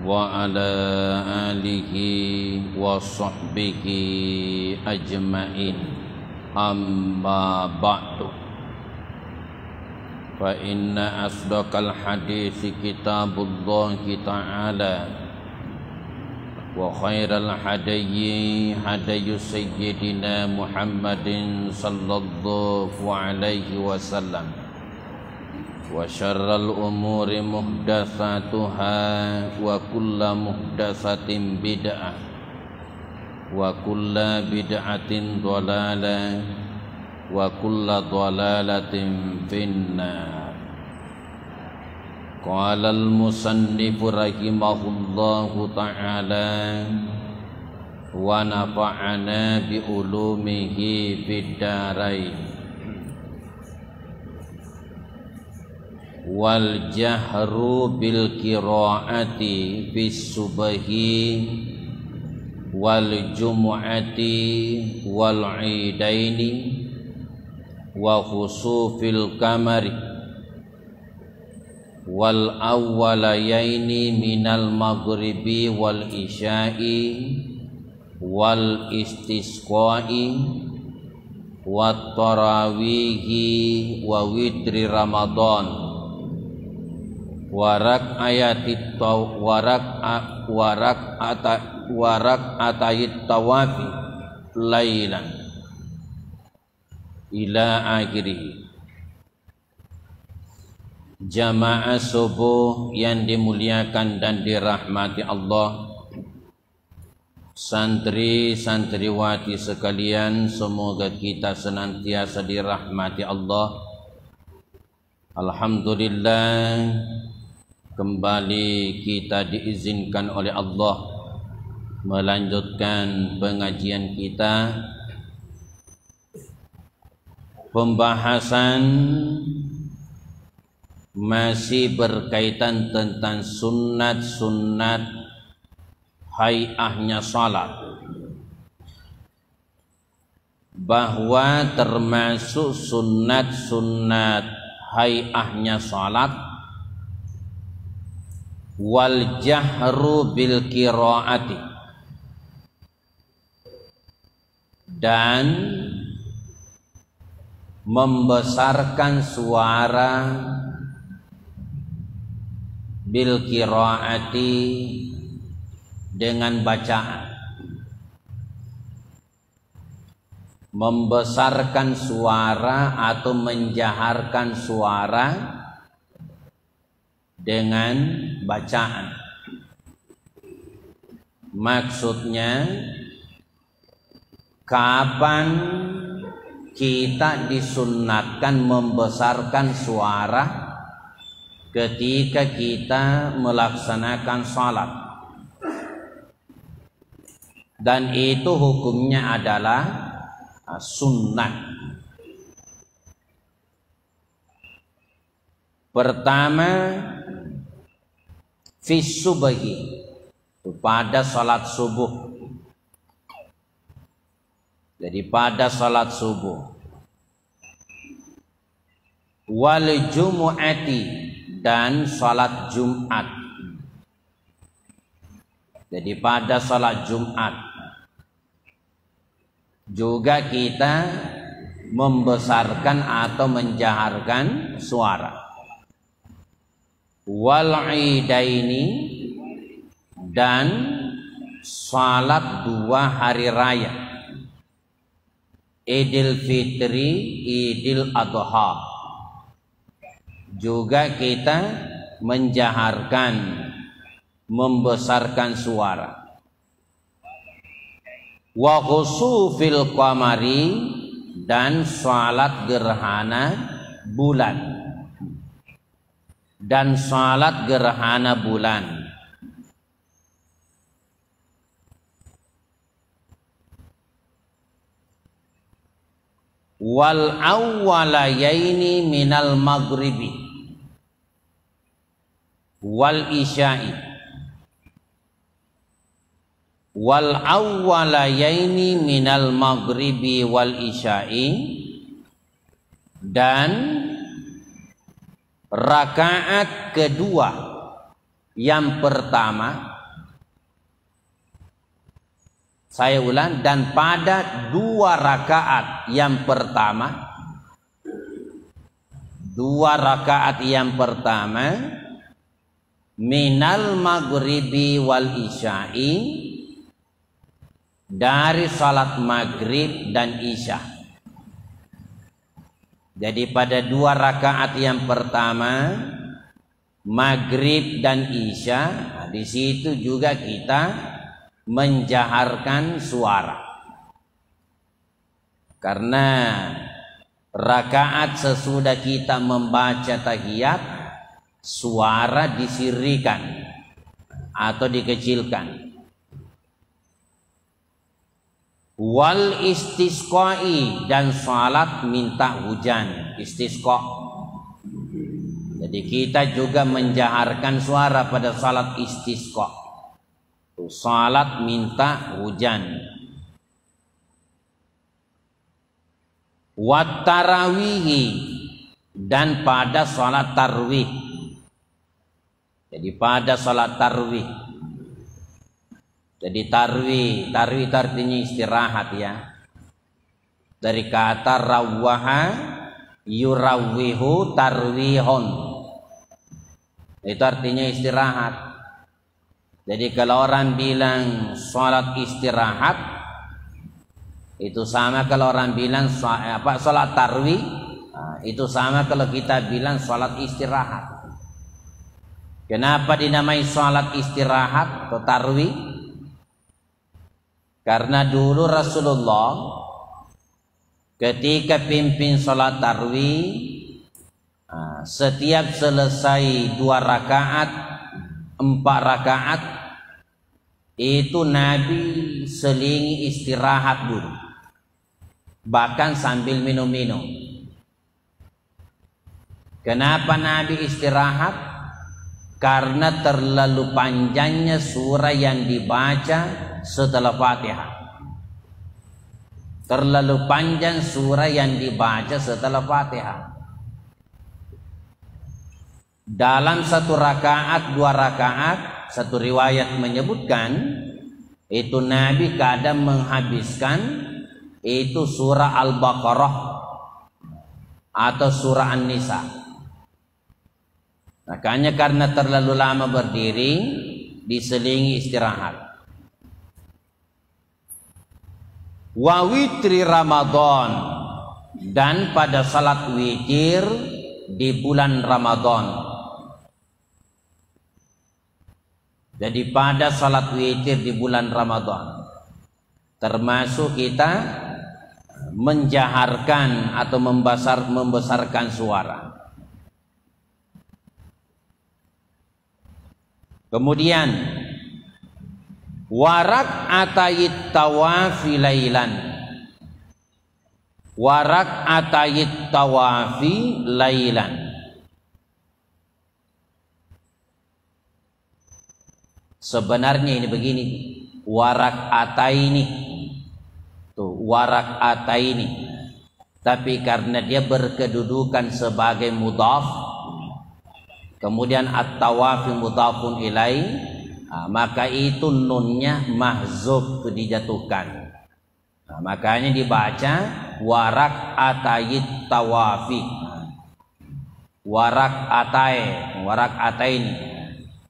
wa ala alihi wa sahbihi ajma'in, amma ba'du. Fa inna asdaqal hadisi kitabullahi ta'ala wa khairal hadayyi hadayyu sayyidina Muhammadin sallallahu alaihi wasallam wa syarral umuri muhdatsatuha wa kullu muhdatsatin bid'ah wa kullu bid'atin dhalalah wa kullu dhalalatin finnar. Qala al-musannif rahimahullahu ta'ala wa nafa'ana bi ulumihi fid dharain. Wal jahru bil qiraati fis subhi wal jumu'ati wal idaini wa khusufil kamari wal awwalayaini minal maghribi wal isya'i wal istisqa'i wat tarawihi wa witri ramadan warak ayatit warak atayit tawafi lailan ila akhirih. Jamaah subuh yang dimuliakan dan dirahmati Allah, santri-santriwati sekalian, semoga kita senantiasa dirahmati Allah. Alhamdulillah, kembali kita diizinkan oleh Allah melanjutkan pengajian kita. Pembahasan masih berkaitan tentang sunnat-sunnat hay'ahnya salat, bahwa termasuk sunnat-sunnat hay'ahnya salat wal jahru bil qiraati, dan membesarkan suara bil qiraati dengan bacaan, membesarkan suara atau menjaharkan suara dengan bacaan. Maksudnya, kapan kita disunnatkan membesarkan suara? Ketika kita melaksanakan salat, dan itu hukumnya adalah sunnah. Pertama, fis subhi, pada salat subuh. Jadi pada salat subuh. Wal jumu'ati, dan salat Jumat. Jadi pada salat Jumat juga kita membesarkan atau menjaharkan suara. Wal idaini, dan salat dua hari raya, Idul Fitri, Idul Adha, juga kita menjaharkan, membesarkan suara. Wa khusufil qamari, dan salat gerhana bulan, dan salat gerhana bulan. Wal awwalayaini minal maghribi wal isya'i, wal awwalayaini minal maghribi wal isya'i, dan rakaat kedua yang pertama Saya ulang, dan pada 2 rakaat yang pertama, 2 rakaat yang pertama, minal maghribi wal isya'i, dari salat maghrib dan isya. Jadi pada 2 rakaat yang pertama, maghrib dan isya, di situ juga kita menjaharkan suara, karena rakaat sesudah kita membaca tahiyat, suara disirrikan atau dikecilkan. Wal istisqai, dan salat minta hujan, istisqa. Jadi kita juga menjaharkan suara pada salat istisqa, salat minta hujan. Wat tarawihi, dan pada salat tarwih. Jadi pada salat tarwih. Jadi tarwih itu artinya istirahat ya. Dari kata rawwaha yurawwihu tarwihon. Itu artinya istirahat. Jadi kalau orang bilang salat istirahat, itu sama kalau orang bilang salat tarwih, itu sama kalau kita bilang salat istirahat. Kenapa dinamai salat istirahat atau tarwih? Karena dulu Rasulullah ketika pimpin salat tarwih, setiap selesai 2 rakaat, 4 rakaat, itu Nabi selingi istirahat dulu, bahkan sambil minum-minum. Kenapa Nabi istirahat? Karena terlalu panjangnya surah yang dibaca setelah Fatihah. Terlalu panjang surah yang dibaca setelah Fatihah. Dalam 1 rakaat, 2 rakaat, satu riwayat menyebutkan itu Nabi kadang menghabiskan itu surah Al-Baqarah atau surah An-Nisa. Makanya karena terlalu lama berdiri, diselingi istirahat. Wa witri Ramadan, dan pada salat witir di bulan Ramadan. Jadi pada salat witir di bulan Ramadan, termasuk kita menjaharkan atau membesarkan suara. Kemudian warak atayit tawafi lailan, warak atayit tawafi lailan. Sebenarnya ini begini, warak ataini, tuh warak ataini, tapi karena dia berkedudukan sebagai mudhaf, kemudian at-tawafi mudhafun ilai, maka itu nunnya mahzuf, dijatuhkan. Makanya dibaca warak atayit tawafi, warak ataini,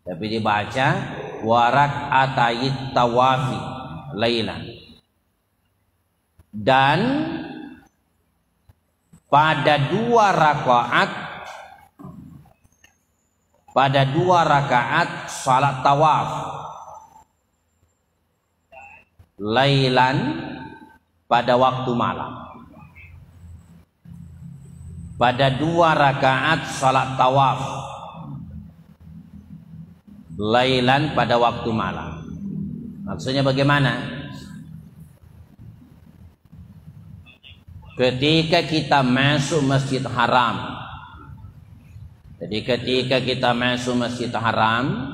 tapi dibaca warak atayit tawafi lailan. Dan pada 2 rakaat salat tawaf lailan, pada waktu malam. Pada 2 rakaat salat tawaf lailan, pada waktu malam. Maksudnya bagaimana? Ketika kita masuk Masjid Haram, jadi ketika kita masuk Masjid Haram,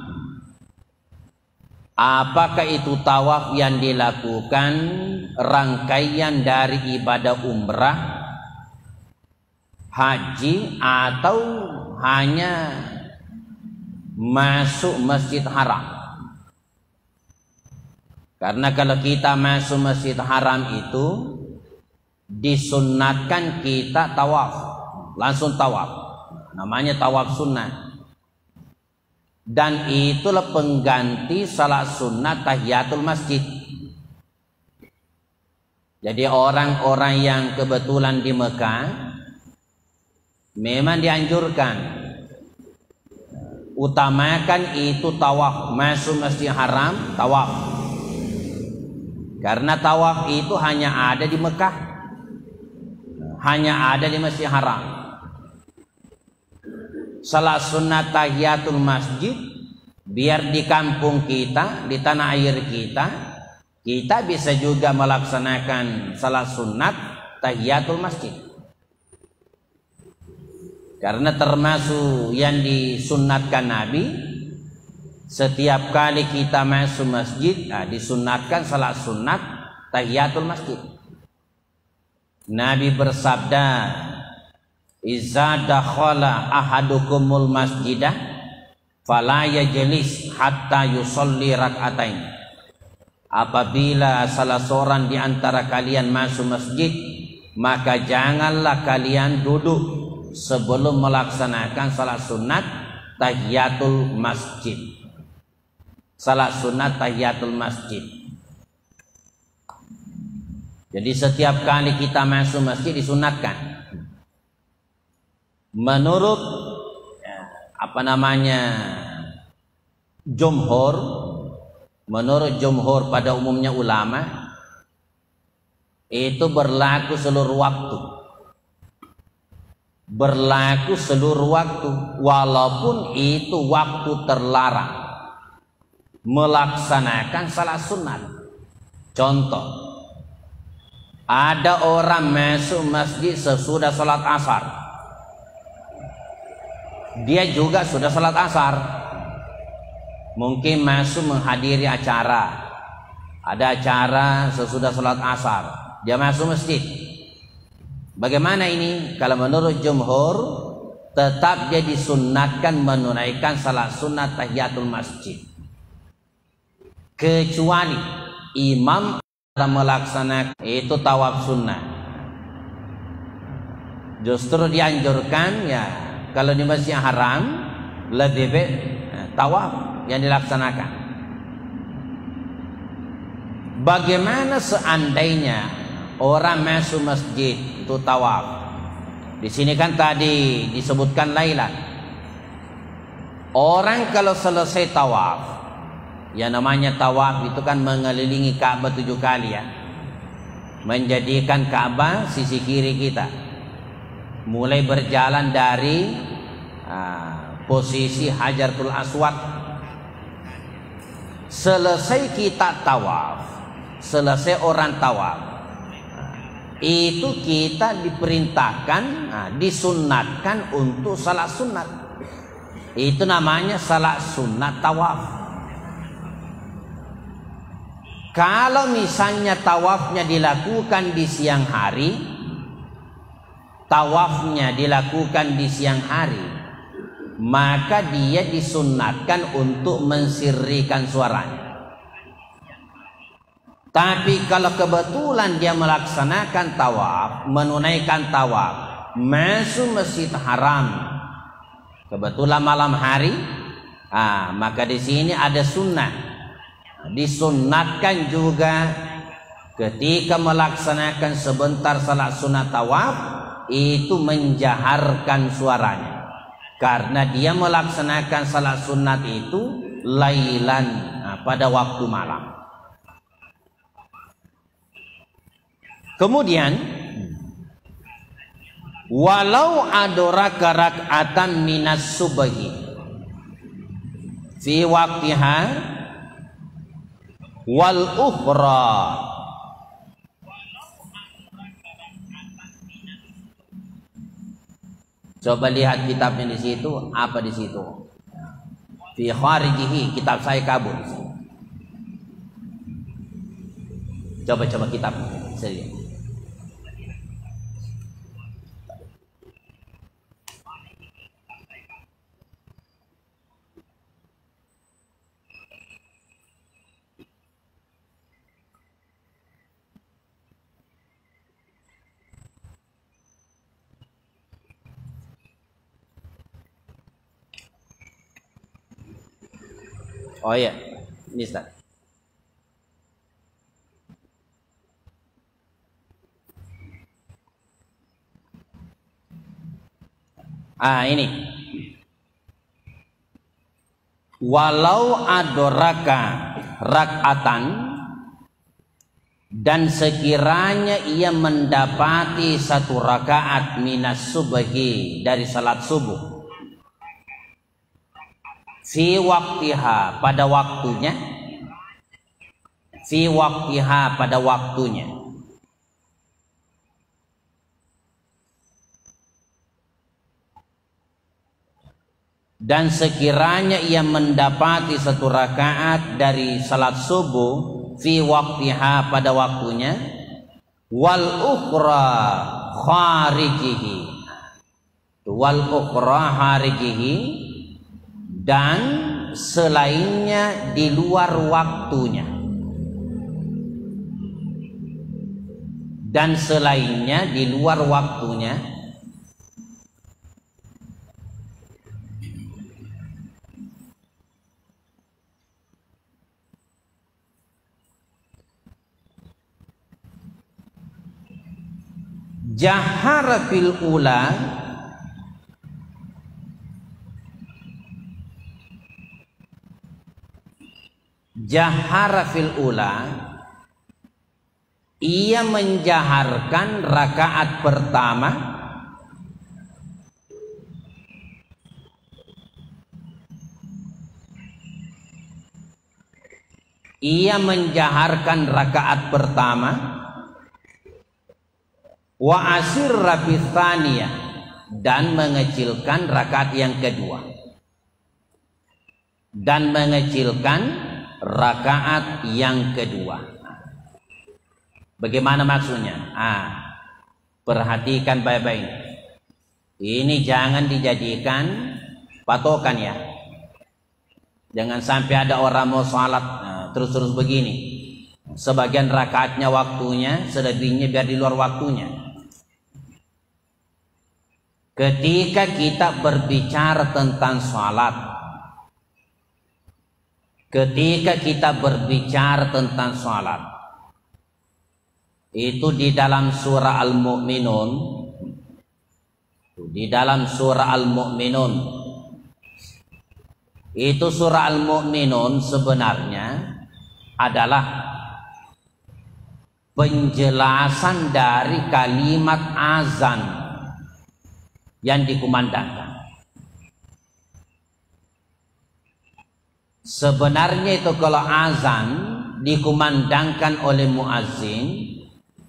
apakah itu tawaf yang dilakukan rangkaian dari ibadah umrah, haji, atau hanya masuk Masjid Haram? Karena kalau kita masuk Masjid Haram itu disunnatkan kita tawaf, langsung tawaf. Namanya tawaf sunnah. Dan itulah pengganti salat sunnah tahiyatul masjid. Jadi orang-orang yang kebetulan di Mekah memang dianjurkan utamakan itu tawaf, masuk Masjid Haram tawaf. Karena tawaf itu hanya ada di Mekah, hanya ada di Masjid Haram. Salat sunnah tahiyatul masjid biar di kampung kita, di tanah air kita, kita bisa juga melaksanakan salat sunnah tahiyatul masjid. Karena termasuk yang disunnatkan Nabi, setiap kali kita masuk masjid, disunnatkan salat sunnat tahiyatul masjid. Nabi bersabda, "Iza dakhala ahadukumul masjidah, fala yajlis hatta yusolli rak'atain." Apabila salah seorang di antara kalian masuk masjid, maka janganlah kalian duduk sebelum melaksanakan salat sunat tahiyatul masjid. Salat sunat tahiyatul masjid. Jadi setiap kali kita masuk masjid disunatkan. Menurut menurut jumhur pada umumnya ulama, itu berlaku seluruh waktu. Berlaku seluruh waktu, walaupun itu waktu terlarang melaksanakan salat sunat. Contoh, ada orang masuk masjid sesudah salat asar, dia juga sudah salat asar, mungkin masuk menghadiri acara, ada acara sesudah salat asar, dia masuk masjid. Bagaimana ini? Kalau menurut jumhur, tetap dia disunnatkan menunaikan salat sunat tahiyatul masjid, kecuali imam melaksanakan itu tawaf sunnah. Justru dianjurkan ya kalau di Masjid Haram lebih baik tawaf yang dilaksanakan. Bagaimana seandainya orang masuk masjid itu tawaf? Di sini kan tadi disebutkan lailan. Orang kalau selesai tawaf, ya namanya tawaf itu kan mengelilingi Ka'bah 7 kali ya, menjadikan Ka'bah sisi kiri kita, mulai berjalan dari posisi Hajarul Aswad. Selesai kita tawaf, selesai orang tawaf, itu kita diperintahkan, disunnatkan untuk salat sunat. Itu namanya salat sunat tawaf. Kalau misalnya tawafnya dilakukan di siang hari, maka dia disunnatkan untuk mensyirrikan suaranya. Tapi kalau kebetulan dia melaksanakan tawaf, menunaikan tawaf, masuk Masjid Haram, kebetulan malam hari, maka di sini ada sunnah. Disunnatkan juga ketika melaksanakan sebentar salat sunat tawaf itu menjaharkan suaranya, karena dia melaksanakan salat sunat itu lailan, pada waktu malam. Kemudian walau adraka rak'atan minas subhi fi waqtiha wal ukhra, coba lihat kitabnya di situ, apa di situ? Fi kharijihi, kitab saya kabur. Coba kitab saya. Oh iya, ini Ustaz. Ini. Walau adraka rak'atan, dan sekiranya ia mendapati satu rakaat minas subhi, dari salat subuh, fi waktiha, pada waktunya, fi waktiha, pada waktunya, dan sekiranya ia mendapati satu rakaat dari salat subuh fi waktiha, pada waktunya, wal ukhra kharijihi, wal ukhra kharijihi, dan selainnya di luar waktunya, dan selainnya di luar waktunya, jahara fil ula, jahara fil ula, ia menjaharkan rakaat pertama, ia menjaharkan rakaat pertama, wa asirra bitsaniyah, dan mengecilkan rakaat yang kedua, dan mengecilkan rakaat yang kedua. Bagaimana maksudnya? Perhatikan baik-baik. Ini jangan dijadikan patokan ya. Jangan sampai ada orang mau sholat terus-terus begini. Sebagian rakaatnya waktunya, selebihnya biar di luar waktunya. Ketika kita berbicara tentang sholat, ketika kita berbicara tentang sholat, itu di dalam surah Al-Mu'minun, di dalam surah Al-Mu'minun, itu surah Al-Mu'minun sebenarnya adalah penjelasan dari kalimat azan yang dikumandangkan. Sebenarnya itu kalau azan dikumandangkan oleh muazzin,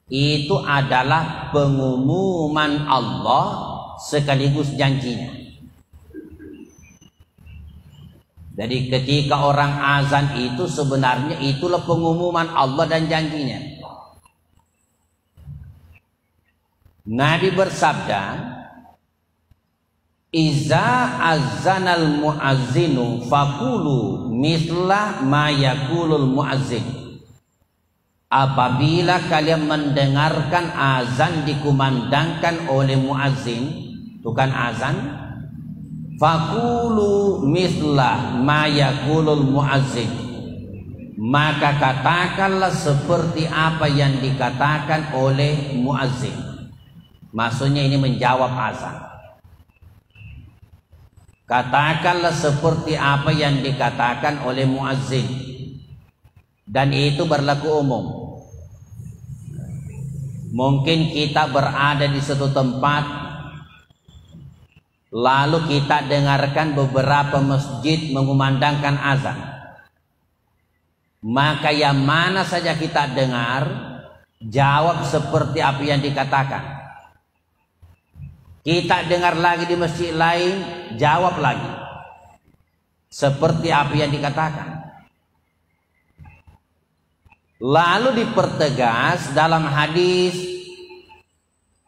itu adalah pengumuman Allah sekaligus janjinya. Jadi ketika orang azan itu sebenarnya itulah pengumuman Allah dan janjinya. Nabi bersabda, iza azanal muazzinu faqulu misla ma yaqulul muazzin. Apabila kalian mendengarkan azan dikumandangkan oleh muazzin, bukan azan, faqulu misla ma yaqulul muazzin, maka katakanlah seperti apa yang dikatakan oleh muazzin. Maksudnya ini menjawab azan. Katakanlah seperti apa yang dikatakan oleh muazzin, dan itu berlaku umum. Mungkin kita berada di suatu tempat, lalu kita dengarkan beberapa masjid mengumandangkan azan, maka yang mana saja kita dengar, jawab seperti apa yang dikatakan. Kita dengar lagi di masjid lain, jawab lagi seperti apa yang dikatakan. Lalu dipertegas dalam hadis,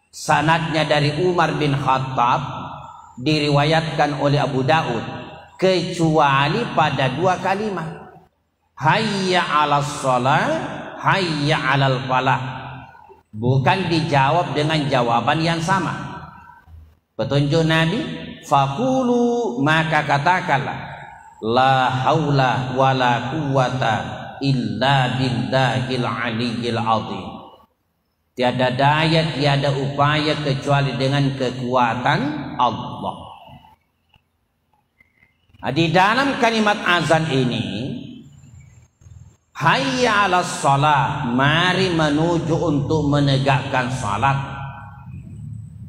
sanadnya dari Umar bin Khattab, diriwayatkan oleh Abu Daud, kecuali pada dua kalimat, hayya 'alas shalah, hayya 'alal falah. Bukan dijawab dengan jawaban yang sama. Petunjuk Nabi, faqulu, maka katakanlah, La haula wala quwata illa billahil aliyyil azim. Tiada daya, tiada upaya kecuali dengan kekuatan Allah. Di dalam kalimat azan ini, hayya 'alas shalah, mari menuju untuk menegakkan salat.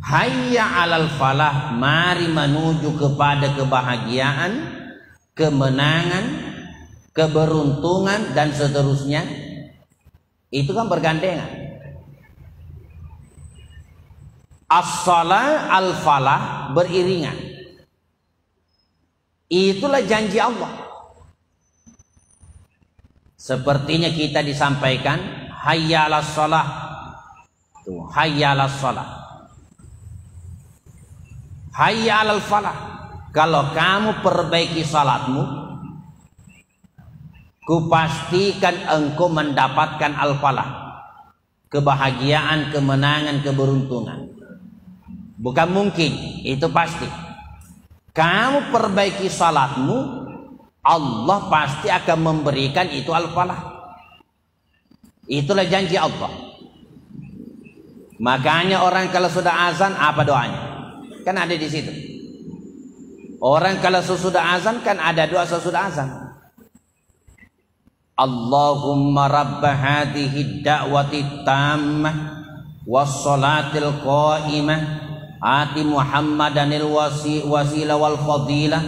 Hayya 'alal falah, mari menuju kepada kebahagiaan, kemenangan, keberuntungan dan seterusnya. Itu kan bergandengan. As-shalah al-falah beriringan. Itulah janji Allah. Sepertinya kita disampaikan hayya 'alas shalah. Tuh, hayya 'alas shalah. Hayya 'alal falah. Kalau kamu perbaiki salatmu, kupastikan engkau mendapatkan al-falah. Kebahagiaan, kemenangan, keberuntungan. Bukan mungkin, itu pasti. Kamu perbaiki salatmu, Allah pasti akan memberikan itu al-falah. Itulah janji Allah. Makanya orang kalau sudah azan, apa doanya? Kan ada di situ. Orang kalau sesudah azan kan ada doa sesudah azan. Allahumma rabb hadhihi da'wati tammah was-salatil qa'imah ati Muhammadanil wasila wal fadilah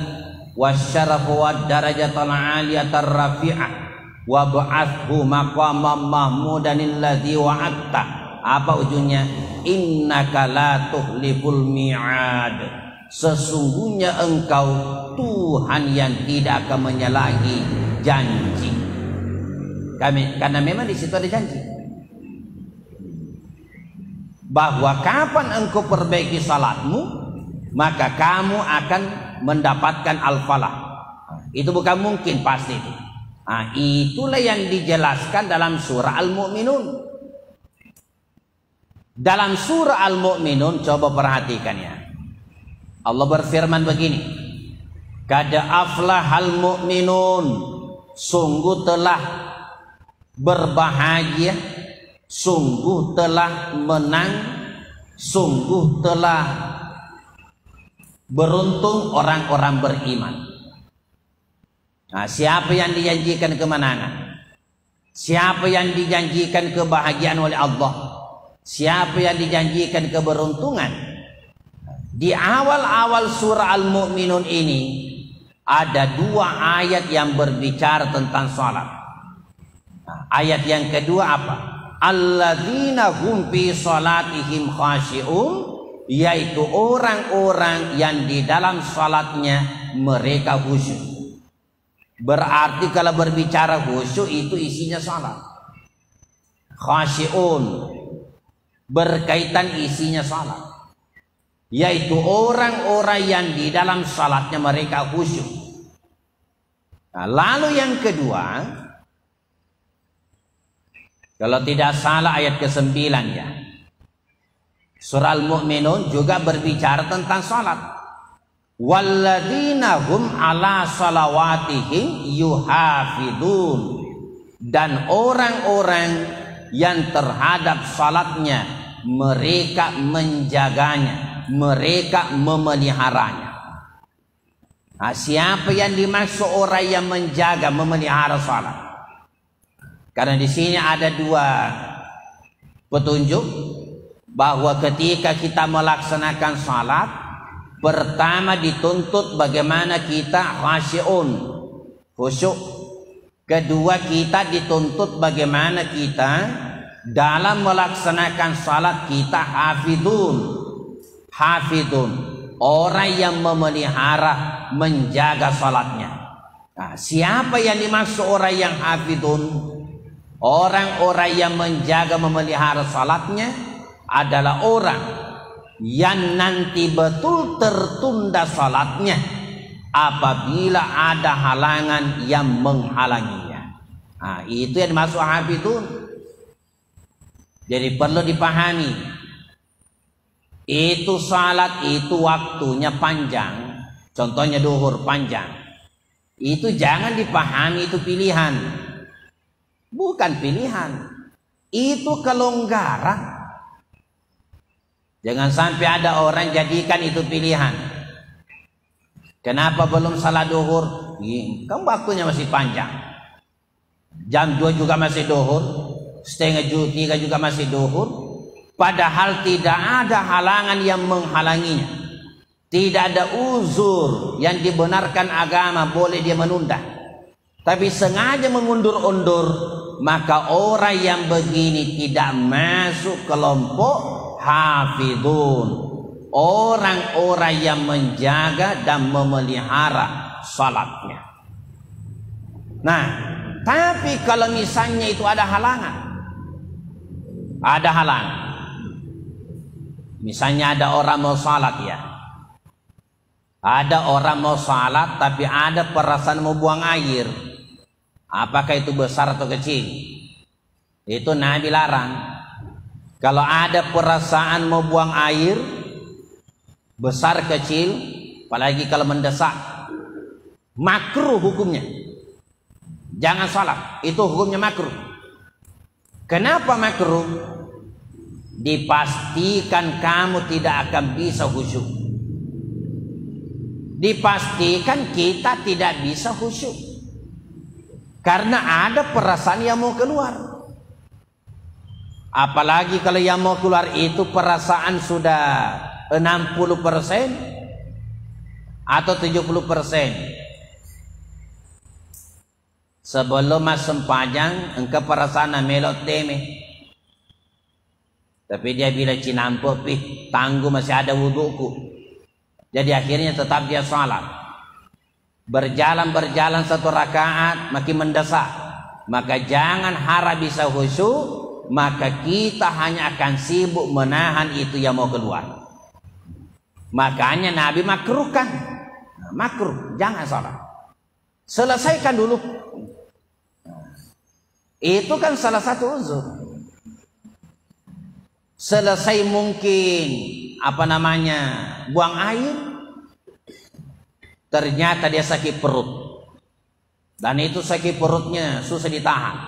wasyaraf wad darajatal aliyatar rafi'ah wa ba'athu maqamam mahmudanil ladzi wa'atta. Apa ujungnya? Innaka la tuhliful mi'ad. Sesungguhnya engkau Tuhan yang tidak akan menyalahi janji. Karena memang di situ ada janji. Bahwa kapan engkau perbaiki salatmu, maka kamu akan mendapatkan al-falah. Itu bukan mungkin, pasti itu. Nah, itulah yang dijelaskan dalam surah Al-Mu'minun. Dalam surah Al-Mu'minun, coba perhatikan ya. Allah berfirman begini, Qad aflahal mu'minun, sungguh telah berbahagia, sungguh telah menang, sungguh telah beruntung orang-orang beriman. Nah, siapa yang dijanjikan kemenangan? Siapa yang dijanjikan kebahagiaan oleh Allah? Siapa yang dijanjikan keberuntungan? Di awal-awal surah Al-Mu'minun ini ada dua ayat yang berbicara tentang salat. Nah, ayat yang kedua apa? Alladzina hum fi salatihim khashi'un, yaitu orang-orang yang di dalam salatnya mereka khusyuk. Berarti kalau berbicara khusyuk itu isinya salat. Khashi'un berkaitan isinya salat, yaitu orang-orang yang di dalam salatnya mereka khusyuk. Nah, lalu yang kedua, kalau tidak salah ayat ke-9 ya, surah Al-Mu'minun juga berbicara tentang salat. Walladzina hum ala salawatihim yuhafidun, dan orang-orang yang terhadap salatnya mereka menjaganya, mereka memeliharanya. Nah, siapa yang dimaksud orang yang menjaga, memelihara salat? Karena di sini ada dua petunjuk bahwa ketika kita melaksanakan salat, pertama dituntut bagaimana kita khasyi'un, khusyuk. Kedua, kita dituntut bagaimana kita dalam melaksanakan salat kita hafidun. Hafidun, orang yang memelihara, menjaga salatnya. Nah, siapa yang dimaksud orang yang hafidun? Orang-orang yang menjaga, memelihara salatnya adalah orang yang nanti betul tertunda salatnya apabila ada halangan yang menghalanginya. Nah, itu yang dimaksud hafidun. Jadi perlu dipahami, itu salat itu waktunya panjang. Contohnya duhur panjang, Itu jangan dipahami itu pilihan. Bukan pilihan. Itu kelonggaran. Jangan sampai ada orang jadikan itu pilihan. Kenapa belum salat duhur? Kan waktunya masih panjang. Jam 2 juga masih duhur. Setengah 3 juga masih duhur. Padahal tidak ada halangan yang menghalanginya. Tidak ada uzur yang dibenarkan agama boleh dia menunda. Tapi sengaja mengundur-undur, maka orang yang begini tidak masuk kelompok hafidun, orang-orang yang menjaga dan memelihara salatnya. Nah, tapi kalau misalnya itu ada halangan, misalnya ada orang mau salat ya, ada orang mau salat tapi ada perasaan mau buang air, apakah itu besar atau kecil? Itu Nabi larang. Kalau ada perasaan mau buang air, besar kecil, apalagi kalau mendesak, makruh hukumnya. Jangan salat, itu hukumnya makruh. Kenapa makruh? Dipastikan kamu tidak akan bisa khusyuk. Dipastikan kita tidak bisa khusyuk. Karena ada perasaan yang mau keluar. Apalagi kalau yang mau keluar itu perasaan sudah 60% atau 70%. Sebelum mas sempajang, engkau perasaan melot teme. Tapi dia bila cinampuk, tangguh masih ada wuduku. Jadi akhirnya tetap dia salat. Berjalan satu rakaat makin mendesak. Maka jangan harap bisa khusyuk. Maka kita hanya akan sibuk menahan itu yang mau keluar. Makanya Nabi makruhkan. Makruh, jangan salat. Selesaikan dulu. Itu kan salah satu uzur. Selesai mungkin buang air, ternyata dia sakit perut. Dan itu sakit perutnya susah ditahan.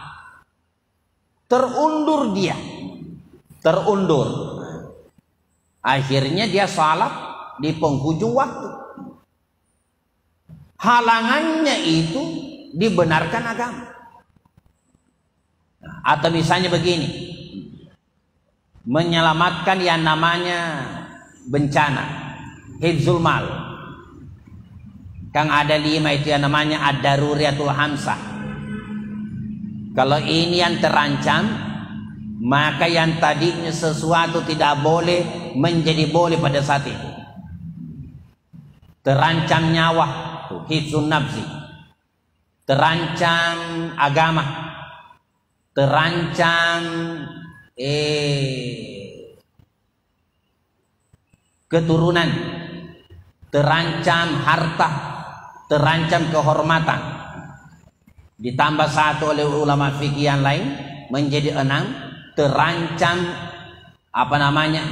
Terundur dia. Akhirnya dia salat di penghujung waktu. Halangannya itu dibenarkan agama. Atau misalnya begini, menyelamatkan yang namanya bencana, hifzul mal. Kan ada 5 itu yang namanya ad-daruriyatul hamsah. Kalau ini yang terancam, maka yang tadinya sesuatu tidak boleh menjadi boleh pada saat itu. Terancam nyawa, hifzun nafsi. Terancam agama. Terancam keturunan. Terancam harta. Terancam kehormatan. Ditambah 1 oleh ulama fikih yang lain menjadi 6, terancam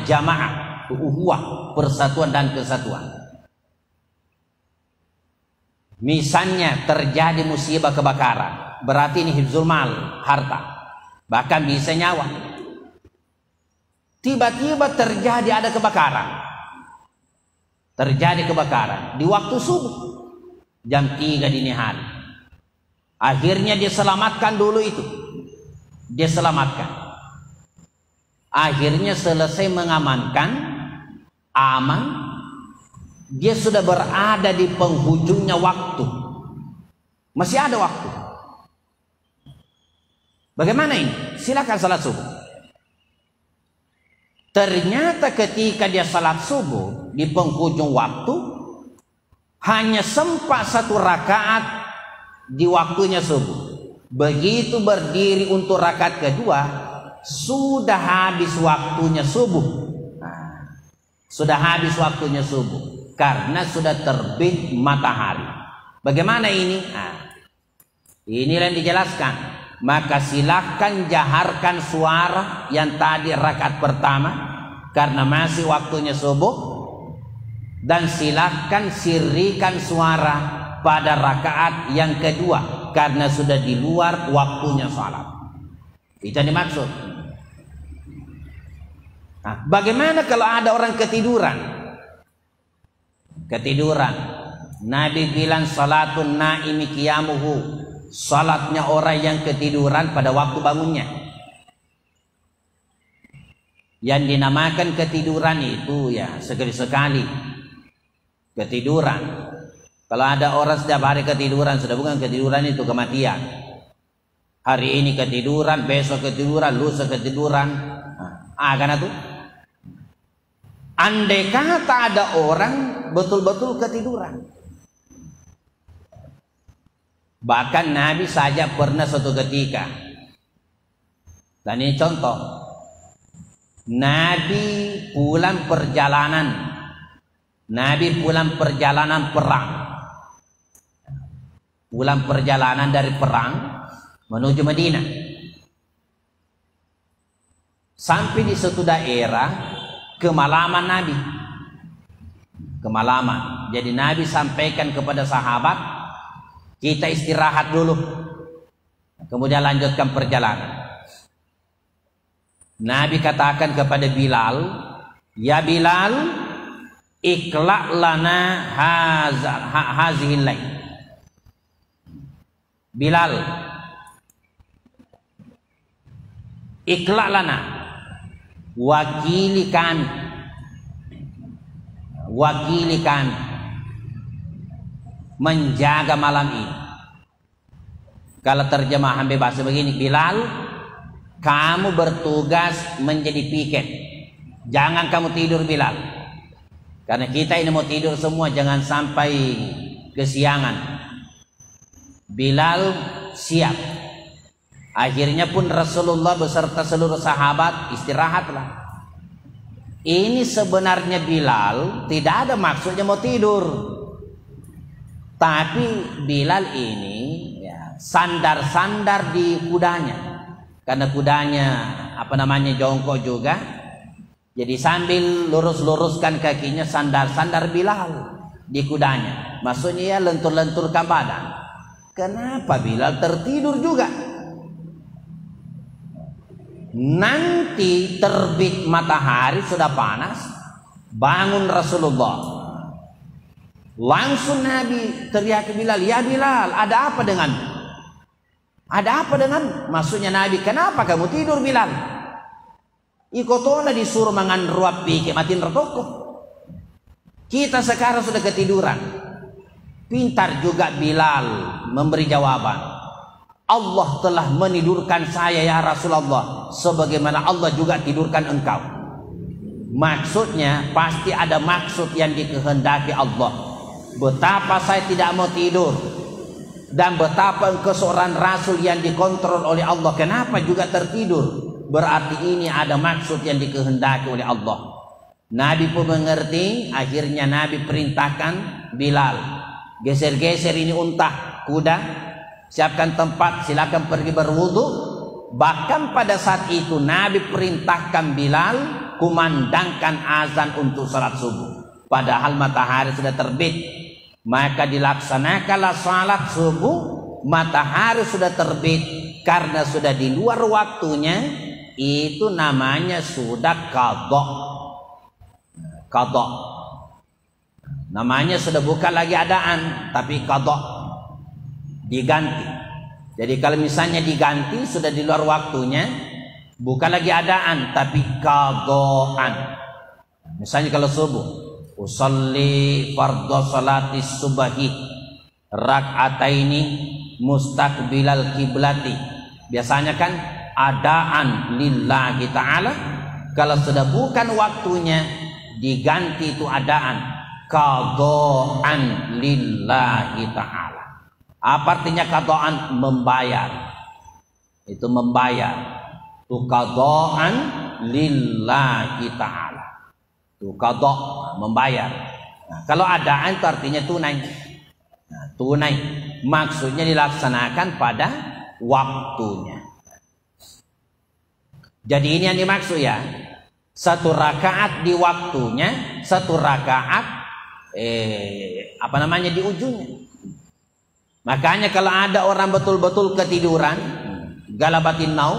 jamaah, uhuwah, persatuan dan kesatuan. Misalnya terjadi musibah kebakaran, berarti ini hifzul mal, harta, bahkan bisa nyawa. Tiba-tiba ada kebakaran di waktu subuh jam 3 dini hari. Akhirnya dia selamatkan dulu itu. Dia selamatkan. Akhirnya selesai mengamankan, aman. Dia sudah berada di penghujungnya waktu. Masih ada waktu. Bagaimana ini? Silakan salat subuh. Ternyata ketika dia salat subuh di penghujung waktu, hanya sempat 1 rakaat di waktunya subuh. Begitu berdiri untuk rakaat kedua, sudah habis waktunya subuh. Sudah habis waktunya subuh karena sudah terbit matahari. Bagaimana ini? Inilah yang dijelaskan. Maka silahkan jaharkan suara yang tadi rakaat pertama karena masih waktunya subuh, dan silahkan sirrikan suara pada rakaat yang kedua karena sudah di luar waktunya salat. Itu yang dimaksud. Nah, bagaimana kalau ada orang ketiduran? Ketiduran. Nabi bilang salatun naimi qiyamuhu. Salatnya orang yang ketiduran pada waktu bangunnya. Yang dinamakan ketiduran itu ya sekali-sekali. Ketiduran. Kalau ada orang setiap hari ketiduran, sudah bukan ketiduran, itu kematian. Hari ini ketiduran, besok ketiduran, lusa ketiduran. Karena tuh. Andai kata ada orang betul-betul ketiduran. Bahkan Nabi saja pernah suatu ketika. Dan ini contoh. Nabi pulang perjalanan. Nabi pulang perjalanan perang. Pulang perjalanan dari perang menuju Madinah. Sampai di suatu daerah kemalaman Nabi. Kemalaman. Jadi Nabi sampaikan kepada sahabat, kita istirahat dulu. Kemudian lanjutkan perjalanan. Nabi katakan kepada Bilal, ya Bilal, ikla' lana hazihil lail. Bilal, ikla' lana, wakili kami, menjaga malam ini. Kalau terjemahan bebas begini, Bilal, kamu bertugas menjadi piket. Jangan kamu tidur, Bilal, karena kita ini mau tidur semua, jangan sampai kesiangan. Bilal siap. Akhirnya pun Rasulullah beserta seluruh sahabat istirahatlah. Ini sebenarnya Bilal tidak ada maksudnya mau tidur, tapi Bilal ini ya, sandar-sandar di kudanya, karena kudanya jongkok juga. Jadi sambil lurus-luruskan kakinya, sandar-sandar Bilal di kudanya. Maksudnya ya lentur-lenturkan badan. Kenapa Bilal tertidur juga? Nanti terbit matahari sudah panas, bangun Rasulullah. Langsung Nabi teriak ke Bilal, ya Bilal, ada apa dengan? Ada apa dengan? Maksudnya Nabi, kenapa kamu tidur Bilal? Ikotola disuruh mangan ruap pikir matiin retoko. Kita sekarang sudah ketiduran. Pintar juga Bilal memberi jawaban. Allah telah menidurkan saya ya Rasulullah, sebagaimana Allah juga tidurkan engkau. Maksudnya pasti ada maksud yang dikehendaki Allah. Betapa saya tidak mau tidur, dan betapa engkau seorang Rasul yang dikontrol oleh Allah, kenapa juga tertidur? Berarti ini ada maksud yang dikehendaki oleh Allah. Nabi pun mengerti. Akhirnya Nabi perintahkan Bilal, geser-geser ini unta, kuda, siapkan tempat, silakan pergi berwudu. Bahkan pada saat itu Nabi perintahkan Bilal kumandangkan azan untuk salat subuh. Padahal matahari sudah terbit. Maka dilaksanakanlah salat subuh, matahari sudah terbit. Karena sudah di luar waktunya, itu namanya sudah qadha. Qadha. Namanya sudah bukan lagi adaan, tapi qadha. Diganti. Jadi kalau misalnya diganti sudah di luar waktunya, bukan lagi adaan tapi qadhaan. Misalnya kalau subuh, usolli fardhu salati subahi rak'ataini mustaqbilal kiblati. Biasanya kan adaan lillahi ta'ala. Kalau sudah bukan waktunya diganti itu adaan, qadhaan lillahi ta'ala. Apa artinya qadhaan? Membayar. Itu membayar. Itu qadhaan lillahi ta'ala. Itu qadha, membayar. Nah, kalau adaan itu artinya tunai. Nah, tunai maksudnya dilaksanakan pada waktunya. Jadi ini yang dimaksud ya. Satu rakaat di waktunya, satu rakaat di ujungnya. Makanya kalau ada orang betul-betul ketiduran, galabatin naum,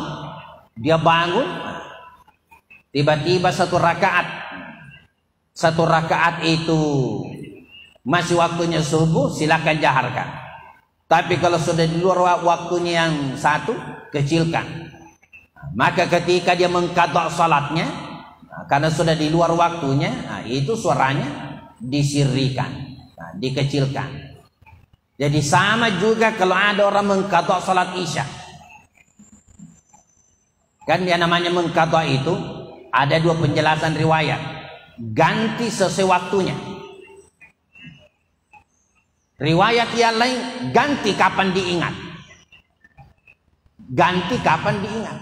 dia bangun, tiba-tiba satu rakaat itu masih waktunya subuh, silakan jaharkan. Tapi kalau sudah di luar waktunya yang satu, kecilkan. Maka ketika dia mengqadha salatnya, karena sudah di luar waktunya, itu suaranya disirrikan, dikecilkan. Jadi sama juga kalau ada orang mengqadha salat Isya. Kan dia namanya mengqadha itu ada dua penjelasan riwayat. Ganti sesuai waktunya. Riwayat yang lain ganti kapan diingat. Ganti kapan diingat.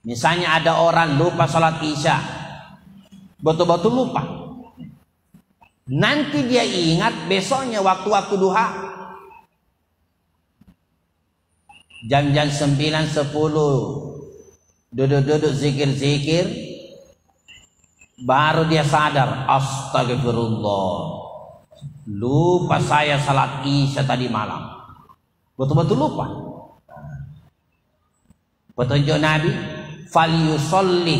Misalnya ada orang lupa salat Isya. Betul-betul lupa. Nanti dia ingat besoknya waktu-waktu duha. Jam-jam 9, 10 duduk-duduk zikir-zikir, baru dia sadar, astagfirullah, lupa saya salat Isya tadi malam. Betul-betul lupa. Petunjuk Nabi, falyusolli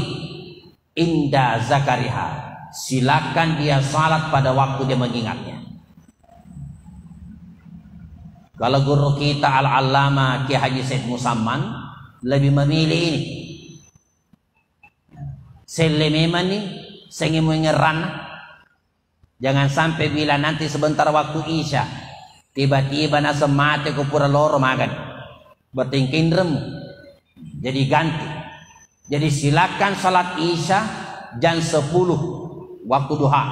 inda zakariha, silakan dia salat pada waktu dia mengingatnya. Kalau guru kita Al-Allamah Ki Haji Said Musamman lebih memilih ini. Selememan nih, saya ingin mengeran. Jangan sampai bila nanti sebentar waktu Isya, tiba-tiba nasa mati ke pura loro makan. Bertingkin rem. Jadi ganti. Jadi silakan salat Isya jam 10 waktu duha.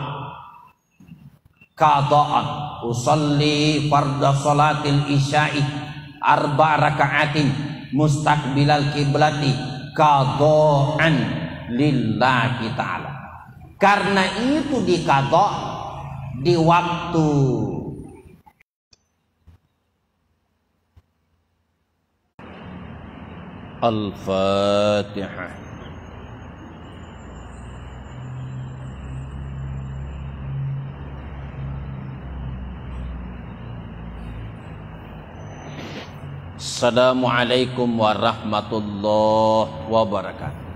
Qada'an usalli fardha salatil isya'i 4 raka'atin mustaqbilal kiblati qada'an lillahi ta'ala. Karena itu diqada di waktu Al-Fatihah. Assalamualaikum warahmatullahi wabarakatuh.